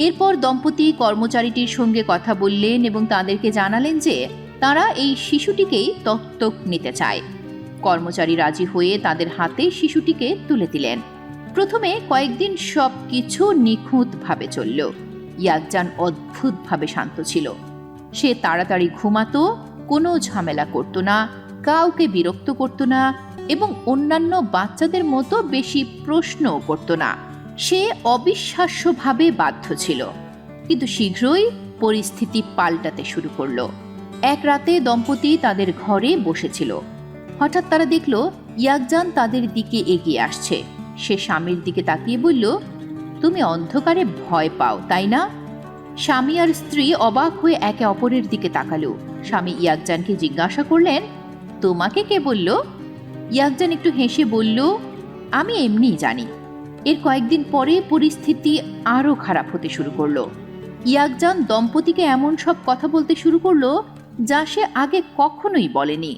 এরপর দম্পতি কর্মচারীটির সঙ্গে কথা বললেন এবং তাদেরকে জানালেন যে তারা এই শিশুটিকেই দত্তক নিতে চায়। কর্মচারী রাজি হয়ে তাদের হাতে শিশুটিকে তুলে দিলেন। প্রথমে কয়েকদিন সব কিছু নিখুঁতভাবে চলল। ইয়াকজান অদ্ভুতভাবে শান্ত ছিল। সে তাড়াতাড়ি ঘুমাতো, কোনো ঝামেলা করত না, কাউকে বিরক্ত করত না এবং অন্যান্য বাচ্চাদের মতো বেশি প্রশ্নও করত না। সে অবিশ্বাস্যভাবে বাধ্য ছিল, কিন্তু শীঘ্রই পরিস্থিতি পাল্টাতে শুরু করলো। এক রাতে দম্পতি তাদের ঘরে বসেছিল। হঠাৎ তারা দেখল ইয়াকজান তাদের দিকে এগিয়ে আসছে। সে স্বামীর দিকে তাকিয়ে বলল, তুমি অন্ধকারে ভয় পাও, তাই না? স্বামী আর স্ত্রী অবাক হয়ে একে অপরের দিকে তাকালো। স্বামী ইয়াকজানকে জিজ্ঞাসা করলেন, তোমাকে কে বলল? ইয়াকজান একটু হেসে বলল, আমি এমনিই জানি। এর কয়েকদিন পরে পরিস্থিতি আরো খারাপ হতে শুরু করলো। ইয়াকজান দম্পতিকে এমন সব কথা বলতে শুরু করলো যা সে আগে কখনোই বলেনি।